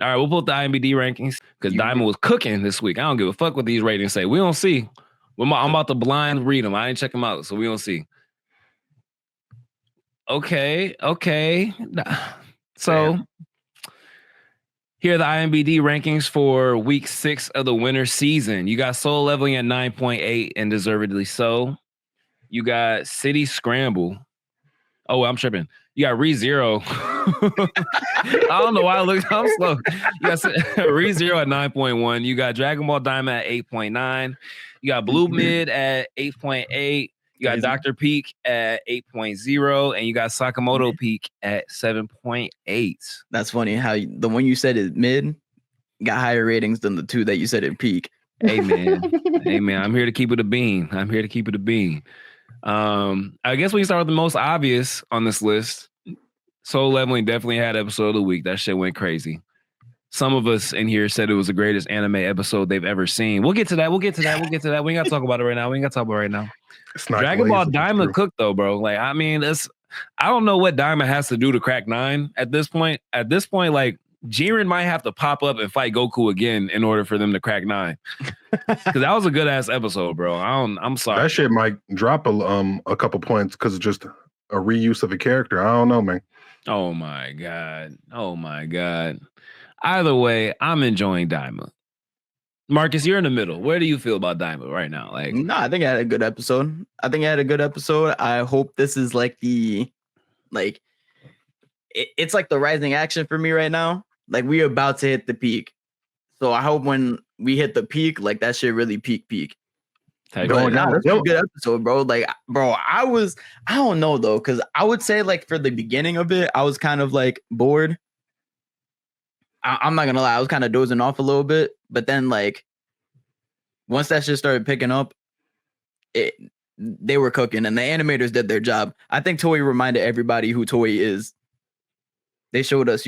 All right, we'll put the IMBD rankings because Daima was cooking this week. I don't give a fuck what these ratings say. We don't see. I'm about to blind read them. I ain't check them out, so we don't see. Okay. So here are the IMBD rankings for week 6 of the winter season. You got Soul Leveling at 9.8 and deservedly so. You got City Scramble. Oh, I'm tripping. You got ReZero. I don't know why I'm slow. You got ReZero at 9.1. You got Dragon Ball Daima at 8.9. You got Blue Mid at 8.8. You got Dr. Peak at 8.0. And you got Sakamoto Peak at 7.8. That's funny how the one you said is mid got higher ratings than the two that you said at peak. Hey, man. I'm here to keep it a bean. I guess we can start with the most obvious on this list. Soul Leveling definitely had episode of the week. That shit went crazy. Some of us in here said it was the greatest anime episode they've ever seen. We'll get to that. We ain't got to talk about it right now. Dragon Ball Daima cooked though, bro. Like, I mean, I don't know what Daima has to do to crack 9 at this point. At this point, like, Jiren might have to pop up and fight Goku again in order for them to crack 9. Because that was a good ass episode, bro. I'm sorry. That shit might drop a couple points because it's just a reuse of a character. I don't know, man. Oh my god. Either way, I'm enjoying Daima. Marcus, you're in the middle. Where do you feel about Daima right now? Like, no, I think I had a good episode. I hope this is like it's like the rising action for me right now. Like, we're about to hit the peak. So I hope when we hit the peak, like, that shit really peak. Bro, that's a good episode, bro. Like, bro, I don't know though, because I would say, like, for the beginning of it, I was kind of like bored. I'm not gonna lie, I was kind of dozing off a little bit, but then, like, once that shit started picking up, they were cooking, and the animators did their job. I think Toei reminded everybody who Toei is. They showed us,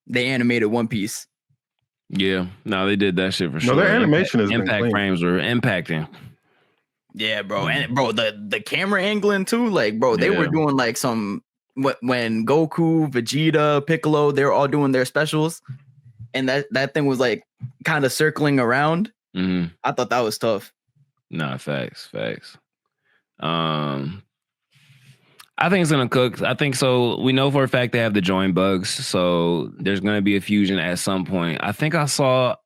they animated One Piece. Yeah, no, they did that shit for sure. No, their animation is impact frames were impacting. Yeah, bro, and bro, the camera angling too, like, bro, they were doing like some when Goku, Vegeta, Piccolo, they were all doing their specials, and that thing was like kind of circling around. Mm-hmm. I thought that was tough. Nah, facts. I think it's gonna cook. I think so. We know for a fact they have the join bugs, so there's gonna be a fusion at some point. I think I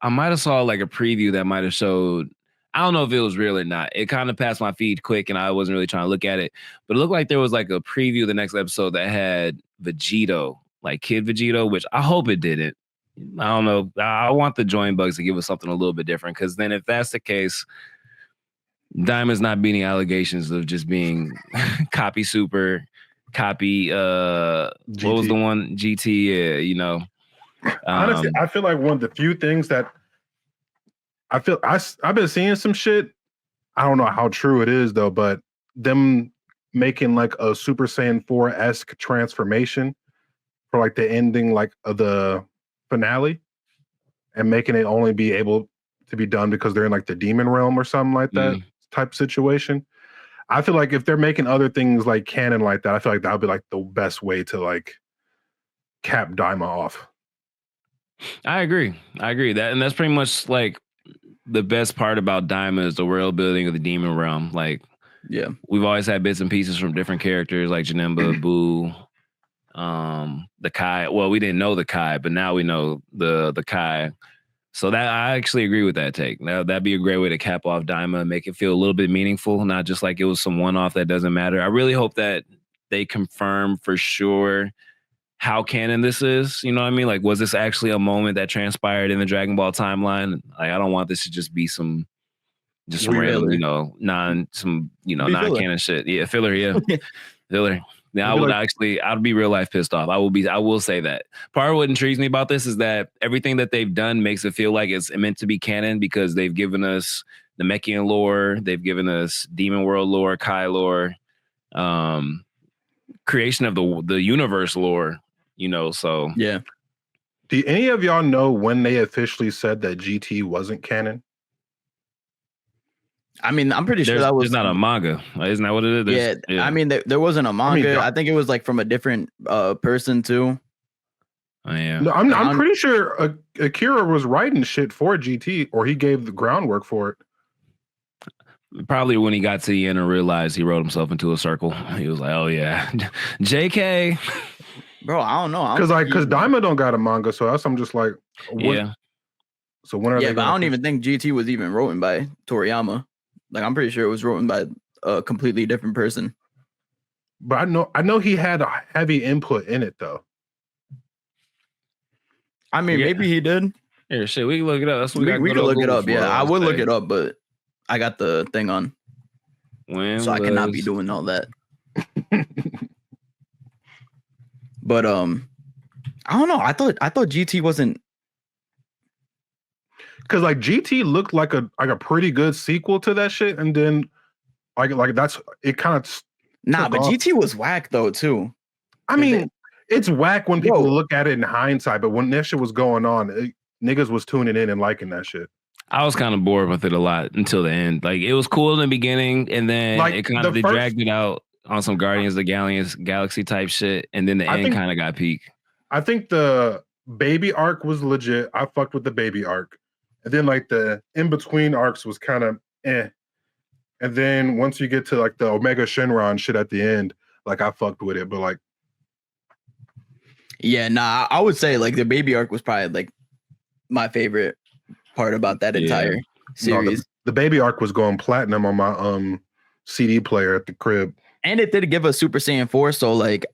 might have saw like a preview that might have showed. I don't know if it was real or not. It kind of passed my feed quick, and I wasn't really trying to look at it. But it looked like there was like a preview of the next episode that had Vegito, like Kid Vegito, which I hope it didn't. I don't know. I want the join bugs to give us something a little bit different, because then if that's the case, Daima's not beating allegations of just being copy super, copy GT. What was the one? GT, Honestly, I feel like one of the few things that I've been seeing some shit. I don't know how true it is though, but them making like a Super Saiyan 4-esque transformation for like the ending, like of the finale, and making it only be able to be done because they're in like the demon realm or something like that type situation. I feel like if they're making other things like canon like that, I feel like that would be like the best way to like cap Daima off. I agree that, and that's pretty much like the best part about Daima is the world building of the demon realm. Like, yeah, we've always had bits and pieces from different characters like Janemba, Boo, the Kai. Well, we didn't know the Kai, but now we know the Kai. So that I actually agree with that take. That'd be a great way to cap off Daima, make it feel a little bit meaningful, not just like it was some one-off that doesn't matter. I really hope that they confirm for sure how canon this is. You know what I mean? Like, was this actually a moment that transpired in the Dragon Ball timeline? Like, I don't want this to just be some random, non-canon shit. Yeah, filler. Yeah, filler. Now, I'd be real life pissed off. I will say that. Part of what intrigues me about this is that everything that they've done makes it feel like it's meant to be canon, because they've given us the Mechian lore, they've given us Demon World lore, Kai lore, creation of the universe lore, so. Yeah. Do any of y'all know when they officially said that GT wasn't canon? I mean, I'm pretty sure that was not a manga. Isn't that what it is? Yeah. I mean, there wasn't a manga. I think it was like from a different person too. Oh, yeah. No, I'm pretty sure Akira was writing shit for GT, or he gave the groundwork for it. Probably when he got to the end and realized he wrote himself into a circle, he was like, "Oh yeah, JK." Bro, I don't know. Because Daima don't got a manga, so I'm just like, what? Yeah. So when are they? But I don't even think GT was even written by Toriyama. Like I'm pretty sure it was written by a completely different person. But I know he had a heavy input in it though. I mean, maybe he did. Here, shit, we can look it up. That's what we can look it up. Yeah, I would look it up, but I got the thing on, so I cannot be doing all that. But I don't know. I thought GT wasn't, because like GT looked like a pretty good sequel to that shit, and then like that's it kind of. Nah, but GT was whack though too. I mean, it's whack when people look at it in hindsight, but when that shit was going on, niggas was tuning in and liking that shit. I was kind of bored with it a lot until the end. Like it was cool in the beginning, and then like, it kind of dragged it out on some Guardians of the Galaxy type shit, and then the end kind of got peak. I think the baby arc was legit. I fucked with the baby arc, and then like the in between arcs was kind of eh. And then once you get to like the Omega Shenron shit at the end, like I fucked with it, but like. Yeah, nah, I would say like the baby arc was probably like my favorite part about that entire series. No, the baby arc was going platinum on my CD player at the crib. And it did give us Super Saiyan 4, so like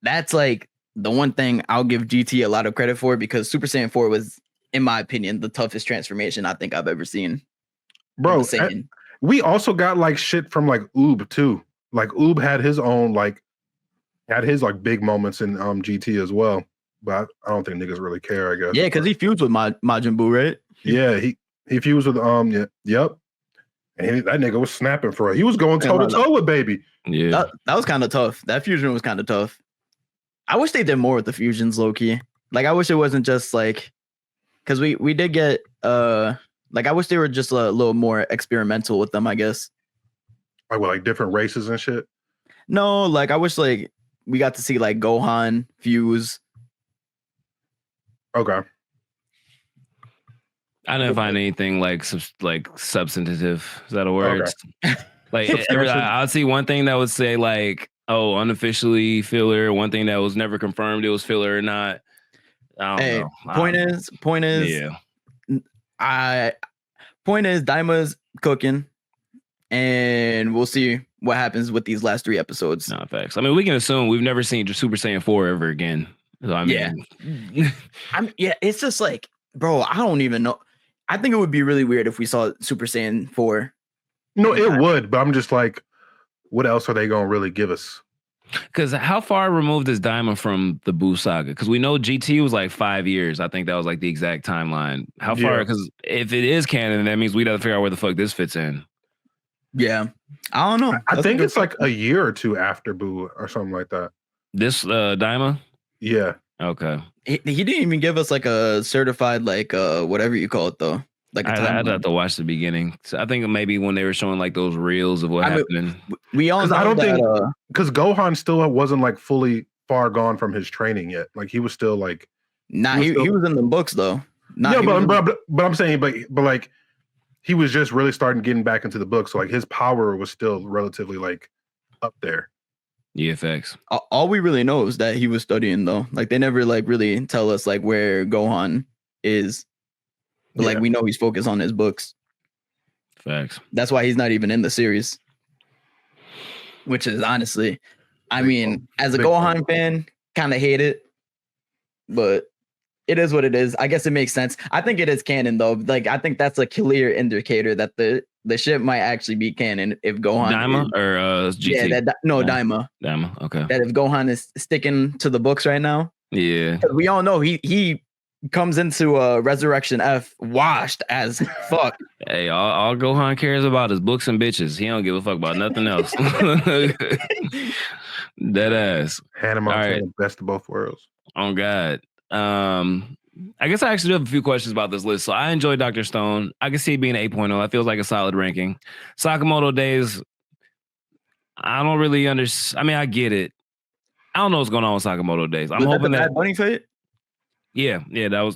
that's like the one thing I'll give GT a lot of credit for, because Super Saiyan 4 was, in my opinion, the toughest transformation I think I've ever seen. Bro, we also got like shit from like Oob too. Like Oob had his own like big moments in GT as well, but I don't think niggas really care, I guess. Yeah, because he fused with Majin Buu, right? Yeah, he fused with yep. And that nigga was snapping for it. He was going toe to toe with Baby. Yeah, that was kind of tough. That fusion was kind of tough. I wish they did more with the fusions, low key. Like I wish it wasn't just like, because we did get like I wish they were just a little more experimental with them, I guess. Like what, like different races and shit? No, like I wish like we got to see like Gohan fuse. Okay. I didn't find anything like substantive. Is that a word? Okay. Like I'd see one thing that would say like, oh, unofficially filler. One thing that was never confirmed it was filler or not. I don't know. Point is, Daima's cooking, and we'll see what happens with these last 3 episodes. No facts. I mean, we can assume we've never seen Super Saiyan 4 ever again. So, I mean, it's just like, bro, I don't even know. I think it would be really weird if we saw Super Saiyan 4. No, it would, but I'm just like, what else are they gonna really give us? Because how far removed is Daima from the Buu saga? Because we know GT was like 5 years. I think that was like the exact timeline. How far? Because if it is canon, that means we got to figure out where the fuck this fits in. Yeah, I don't know. I think it's like a year or two after Buu or something like that. This Daima? Yeah. Okay. He didn't even give us like a certified like whatever you call it though. Like I'd have to watch the beginning. So I think maybe when they were showing like those reels of what happened. We all know I don't think because Gohan still wasn't like fully far gone from his training yet. Like he was still like. Nah, he was in the books though. Yeah, but I'm saying, but like he was just really starting getting back into the books. So like his power was still relatively like up there. EFX. All we really know is that he was studying though. Like they never like really tell us like where Gohan is. But like we know he's focused on his books. Facts. That's why he's not even in the series. Which is honestly, I mean, as a Gohan fan, kind of hate it. But it is what it is. I guess it makes sense. I think it is canon though. Like I think that's a clear indicator that the ship might actually be canon if Gohan Daima or GT? Yeah, Daima. Daima, okay. That if Gohan is sticking to the books right now. Yeah. We all know he comes into Resurrection F washed as fuck. Hey, all Gohan cares about is books and bitches. He don't give a fuck about nothing else. Dead ass. Hannah Montana, best of both worlds. Oh God. I guess I actually do have a few questions about this list. So I enjoy Dr. Stone. I can see it being an 8.0. That feels like a solid ranking. Sakamoto Days. I don't really understand. I mean, I get it. I don't know what's going on with Sakamoto Days. I'm hoping that Bunny Fate. Yeah, that was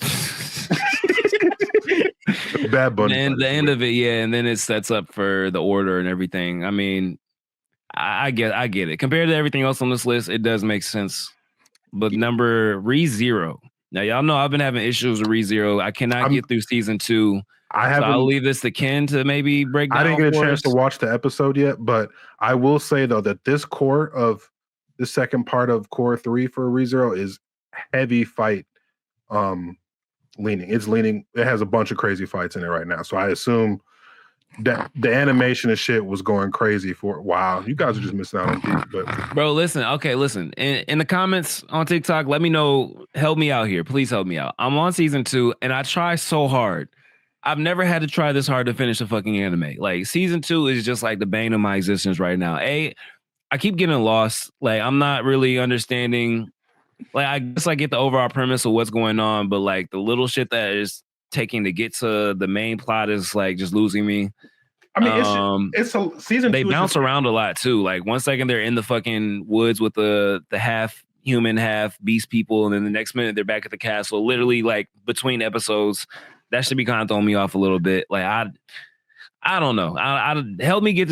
Bad Bunny. And the end of it, yeah, and then it sets up for the order and everything. I mean, I get it. Compared to everything else on this list, it does make sense. But number ReZero. Now, y'all know I've been having issues with ReZero. I cannot get through season 2. I'll leave this to Ken to maybe break down. I didn't get a chance to watch the episode yet, but I will say though that this the second part of core 3 for ReZero is heavy fight leaning. It has a bunch of crazy fights in it right now. So I assume that the animation and shit was going crazy for wow. You guys are just missing out on deep, but bro, listen. In the comments on TikTok, let me know. Help me out here. Please help me out. I'm on season 2 and I try so hard. I've never had to try this hard to finish a fucking anime. Like season 2 is just like the bane of my existence right now. I keep getting lost. Like I'm not really understanding. Like I guess I get the overall premise of what's going on, but like the little shit that is taking to get to the main plot is like just losing me. I mean, it's a season. They bounce around a lot too. Like 1 second they're in the fucking woods with the half human, half beast people, and then the next minute they're back at the castle. Literally, like between episodes, that should be kind of throwing me off a little bit. Like I don't know. Help me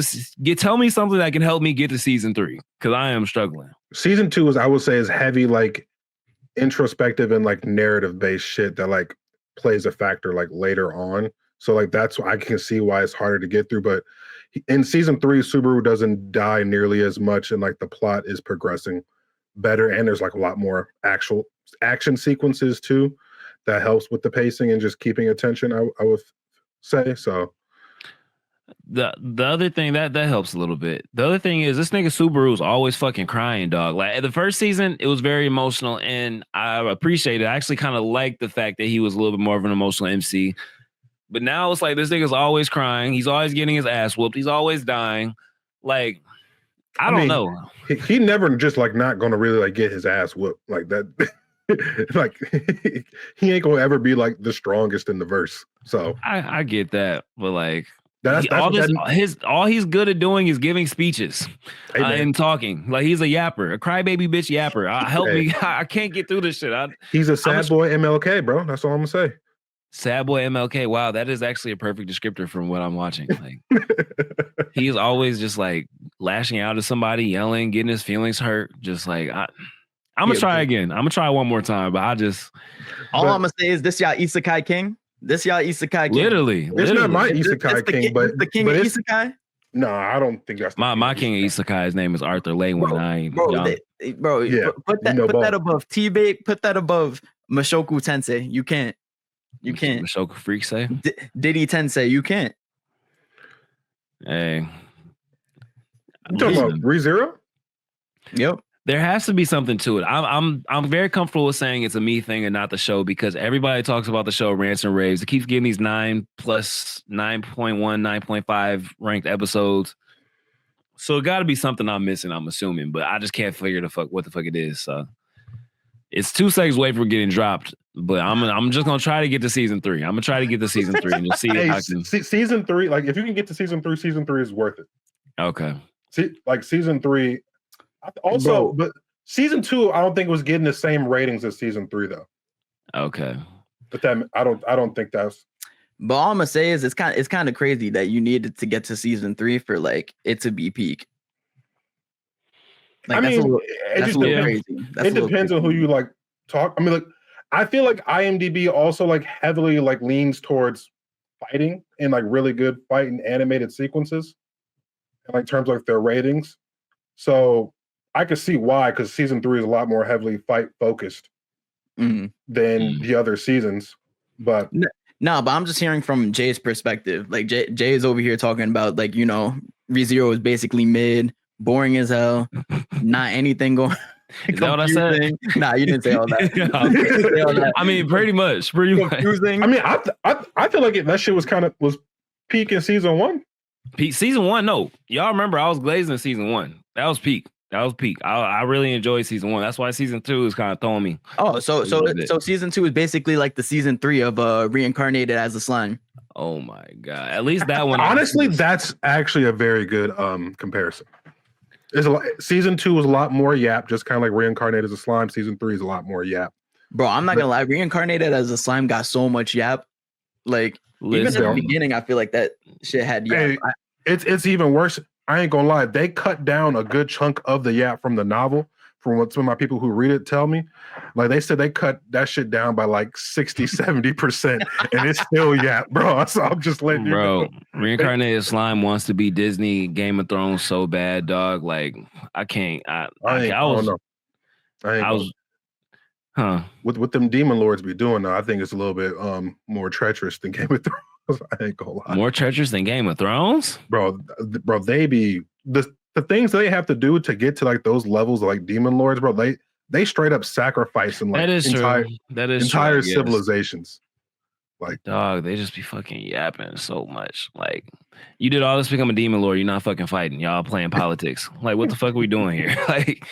tell me something that can help me get to season 3 because I am struggling. Season 2 is heavy like introspective and like narrative based shit that like plays a factor like later on. So like that's why I can see why it's harder to get through. But in season 3, Subaru doesn't die nearly as much, and like the plot is progressing better, and there's like a lot more actual action sequences too that helps with the pacing and just keeping attention. I would say so. The other thing that helps a little bit. The other thing is this nigga Subaru is always fucking crying, dog. Like the first season, it was very emotional, and I appreciate it. I actually kind of liked the fact that he was a little bit more of an emotional MC. But now it's like this nigga's always crying. He's always getting his ass whooped. He's always dying. Like I don't know. He never just like not gonna really like get his ass whooped like that. Like he ain't gonna ever be like the strongest in the verse. So I get that, but like. All he's good at doing is giving speeches and talking. Like he's a yapper, a crybaby bitch yapper. Help me. I can't get through this shit. He's a sad boy MLK, bro. That's all I'm gonna say. Sad boy MLK. Wow, that is actually a perfect descriptor from what I'm watching. Like he's always just like lashing out at somebody, yelling, getting his feelings hurt. Just like I'm gonna try again. I'm gonna try one more time, but I'm gonna say is this y'all Isekai King? This y'all Isekai King. Literally. It's not my Isekai King, but the King of Isekai. No, I don't think that's my King of Isekai. His name is Arthur Lewin. Put that above T-Big. Put that above Mushoku Tensei. You can't. Mushoku Freak say Diddy Tensei. You can't. Hey, you talking about ReZero? Yep. There has to be something to it. I'm very comfortable with saying it's a me thing and not the show because everybody talks about the show, rants and raves. It keeps getting these 9+, 9.1, 9.5 ranked episodes. So it got to be something I'm missing, I'm assuming, but I just can't figure what the fuck it is. So it's 2 seconds away from getting dropped, but I'm just gonna try to get to season 3. I'm gonna try to get to season 3 and just see if I can. Season 3, like if you can get to season 3 is worth it. Okay. See, like season 3. Also, but season 2, I don't think was getting the same ratings as season 3 though. Okay. But that I don't think that's. But all I'm gonna say is it's kind of crazy that you needed to get to season 3 for like it to be peak. Like, it depends on who you like talk. I mean, like I feel like IMDb also like heavily like leans towards fighting and like really good fight and animated sequences, in like terms of like their ratings. So I could see why, because season 3 is a lot more heavily fight focused than the other seasons. But no, but I'm just hearing from Jay's perspective. Like Jay is over here talking about like, you know, ReZero is basically mid, boring as hell, not anything going. Is that what I said? Nah, you didn't say all that. I mean, pretty much. Confusing. I mean, I feel like that shit was peak in season 1. Season 1, no. Y'all remember I was glazing season 1. That was peak. I really enjoyed season 1. That's why season 2 is kind of throwing me. Oh, so season 2 is basically like the season 3 of Reincarnated as a Slime. Oh my god! At least that one. Honestly, that's actually a very good comparison. Season 2 was a lot more yap, just kind of like Reincarnated as a Slime. Season 3 is a lot more yap. Bro, I'm not gonna lie. Reincarnated as a slime got so much yap. Like even at the beginning, I feel like that shit had yap. Hey, it's even worse. I ain't gonna lie. They cut down a good chunk of the yap from the novel. From what some of my people who read it tell me, like they said they cut that shit down by like 60-70%, and it's still yap, bro. So I'm just letting you know. Reincarnated slime wants to be Disney Game of Thrones so bad, dog. Like I can't. I was. With them demon lords be doing though, I think it's a little bit more treacherous than Game of Thrones. I ain't gonna lie. More treacherous than Game of Thrones, bro. They be the things they have to do to get to like those levels of like demon lords, bro. They straight up sacrificing like entire civilizations. Like, dog, they just be fucking yapping so much. Like, you did all this to become a demon lord. You're not fucking fighting. Y'all playing politics. Like, what the fuck are we doing here? Like.